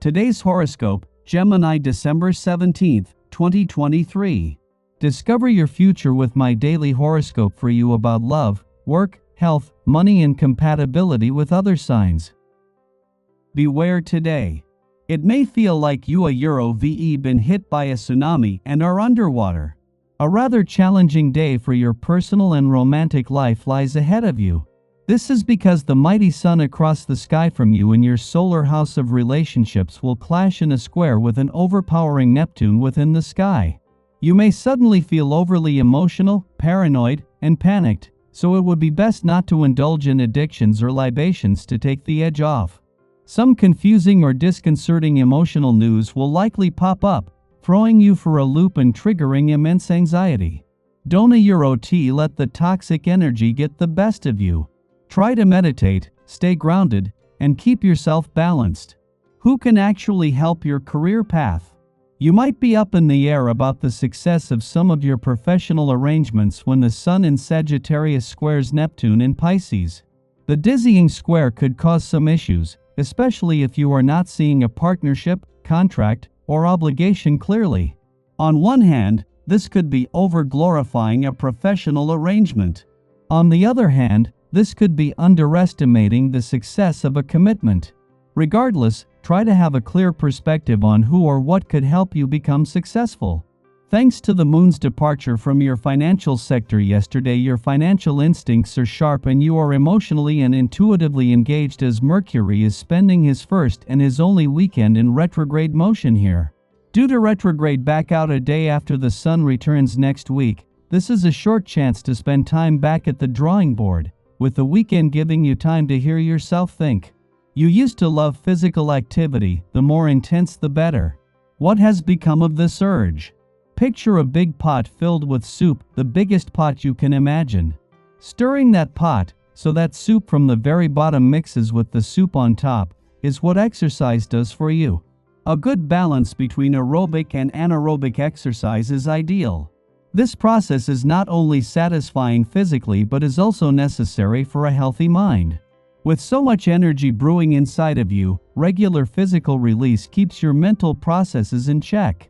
Today's horoscope, Gemini December 17th, 2023. Discover your future with my daily horoscope for you about love, work, health, money and compatibility with other signs. Beware today. It may feel like you have been hit by a tsunami and are underwater. A rather challenging day for your personal and romantic life lies ahead of you. This is because the mighty sun across the sky from you in your solar house of relationships will clash in a square with an overpowering Neptune within the sky. You may suddenly feel overly emotional, paranoid, and panicked, so it would be best not to indulge in addictions or libations to take the edge off. Some confusing or disconcerting emotional news will likely pop up, throwing you for a loop and triggering immense anxiety. Don't let the toxic energy get the best of you. Try to meditate, stay grounded, and keep yourself balanced. Who can actually help your career path? You might be up in the air about the success of some of your professional arrangements when the Sun in Sagittarius squares Neptune in Pisces. The dizzying square could cause some issues, especially if you are not seeing a partnership, contract, or obligation clearly. On one hand, this could be over-glorifying a professional arrangement. On the other hand, this could be underestimating the success of a commitment. Regardless, try to have a clear perspective on who or what could help you become successful. Thanks to the moon's departure from your financial sector yesterday, your financial instincts are sharp and you are emotionally and intuitively engaged as Mercury is spending his first and his only weekend in retrograde motion here. Due to retrograde back out a day after the sun returns next week, this is a short chance to spend time back at the drawing board, with the weekend giving you time to hear yourself think. You used to love physical activity, the more intense the better. What has become of this urge? Picture a big pot filled with soup, the biggest pot you can imagine. Stirring that pot, so that soup from the very bottom mixes with the soup on top, is what exercise does for you. A good balance between aerobic and anaerobic exercise is ideal. This process is not only satisfying physically but is also necessary for a healthy mind. With so much energy brewing inside of you, regular physical release keeps your mental processes in check.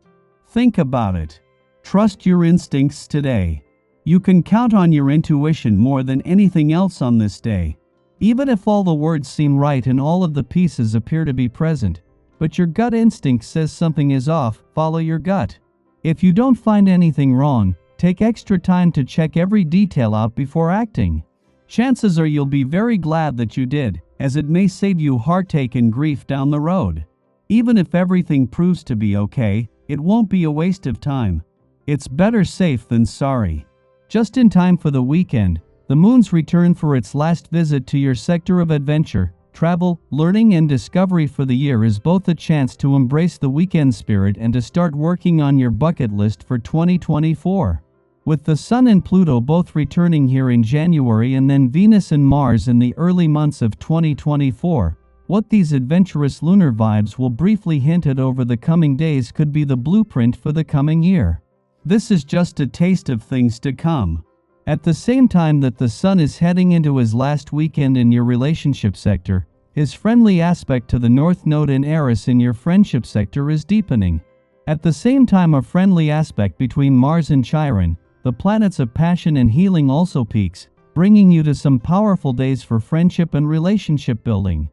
Think about it. Trust your instincts today. You can count on your intuition more than anything else on this day. Even if all the words seem right and all of the pieces appear to be present, but your gut instinct says something is off, follow your gut. If you don't find anything wrong, take extra time to check every detail out before acting. Chances are you'll be very glad that you did, as it may save you heartache and grief down the road. Even if everything proves to be okay, it won't be a waste of time. It's better safe than sorry. Just in time for the weekend, the moon's return for its last visit to your sector of adventure, travel, learning and discovery for the year is both a chance to embrace the weekend spirit and to start working on your bucket list for 2024. With the Sun and Pluto both returning here in January and then Venus and Mars in the early months of 2024, what these adventurous lunar vibes will briefly hint at over the coming days could be the blueprint for the coming year. This is just a taste of things to come. At the same time that the Sun is heading into his last weekend in your relationship sector, his friendly aspect to the North Node in Eris in your friendship sector is deepening. At the same time, a friendly aspect between Mars and Chiron, the planets of passion and healing, also peaks, bringing you to some powerful days for friendship and relationship building.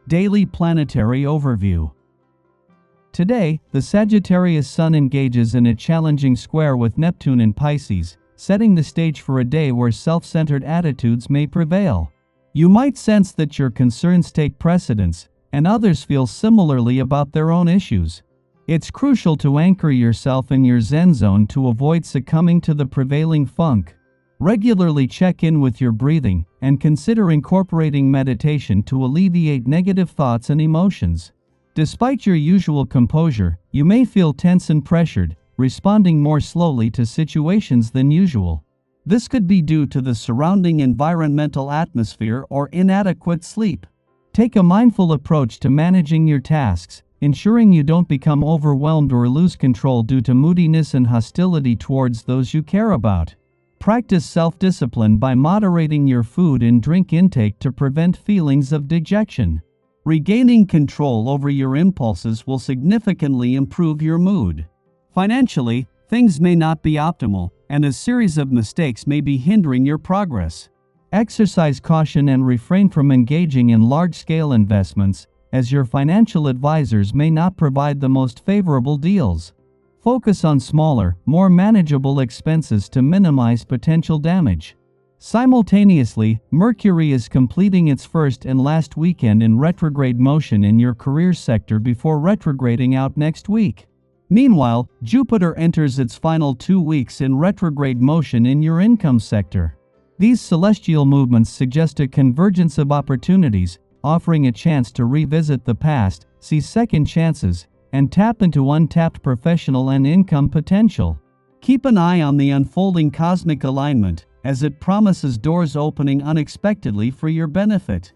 Daily Planetary Overview. Today, the Sagittarius Sun engages in a challenging square with Neptune in Pisces, setting the stage for a day where self-centered attitudes may prevail. You might sense that your concerns take precedence, and others feel similarly about their own issues. It's crucial to anchor yourself in your Zen zone to avoid succumbing to the prevailing funk. Regularly check in with your breathing, and consider incorporating meditation to alleviate negative thoughts and emotions. Despite your usual composure, you may feel tense and pressured, responding more slowly to situations than usual. This could be due to the surrounding environmental atmosphere or inadequate sleep. Take a mindful approach to managing your tasks, ensuring you don't become overwhelmed or lose control due to moodiness and hostility towards those you care about. Practice self-discipline by moderating your food and drink intake to prevent feelings of dejection. Regaining control over your impulses will significantly improve your mood. Financially, things may not be optimal, and a series of mistakes may be hindering your progress. Exercise caution and refrain from engaging in large-scale investments, as your financial advisors may not provide the most favorable deals. Focus on smaller, more manageable expenses to minimize potential damage. Simultaneously, Mercury is completing its first and last weekend in retrograde motion in your career sector before retrograding out next week. Meanwhile, Jupiter enters its final 2 weeks in retrograde motion in your income sector. These celestial movements suggest a convergence of opportunities, offering a chance to revisit the past, see second chances, and tap into untapped professional and income potential. Keep an eye on the unfolding cosmic alignment, as it promises doors opening unexpectedly for your benefit.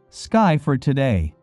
Sky for today.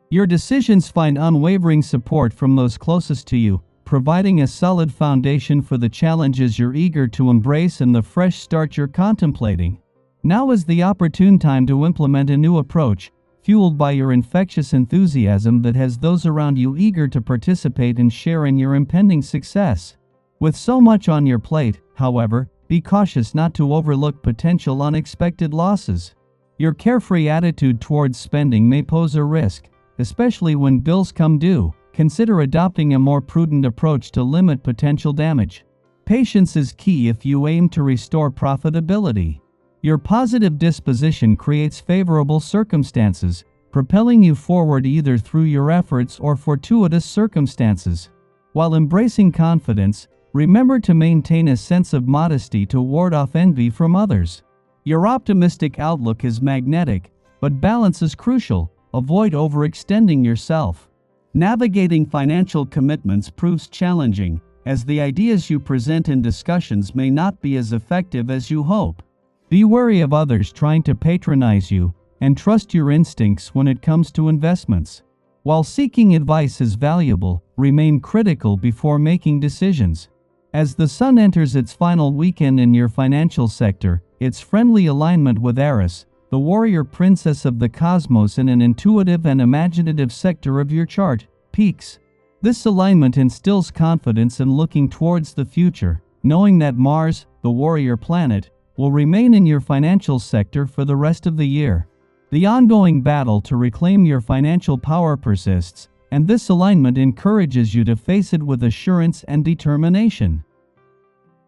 Your decisions find unwavering support from those closest to you, providing a solid foundation for the challenges you're eager to embrace and the fresh start you're contemplating. Now is the opportune time to implement a new approach, fueled by your infectious enthusiasm that has those around you eager to participate and share in your impending success. With so much on your plate, however, be cautious not to overlook potential unexpected losses. Your carefree attitude towards spending may pose a risk, especially when bills come due. Consider adopting a more prudent approach to limit potential damage. Patience is key if you aim to restore profitability. Your positive disposition creates favorable circumstances, propelling you forward either through your efforts or fortuitous circumstances. While embracing confidence, remember to maintain a sense of modesty to ward off envy from others. Your optimistic outlook is magnetic, but balance is crucial. Avoid overextending yourself. Navigating financial commitments proves challenging, as the ideas you present in discussions may not be as effective as you hope. Be wary of others trying to patronize you, and trust your instincts when it comes to investments. While seeking advice is valuable, remain critical before making decisions. As the Sun enters its final weekend in your financial sector, its friendly alignment with Eris, the warrior princess of the cosmos, in an intuitive and imaginative sector of your chart, peaks. This alignment instills confidence in looking towards the future, knowing that Mars, the warrior planet, will remain in your financial sector for the rest of the year. The ongoing battle to reclaim your financial power persists, and this alignment encourages you to face it with assurance and determination.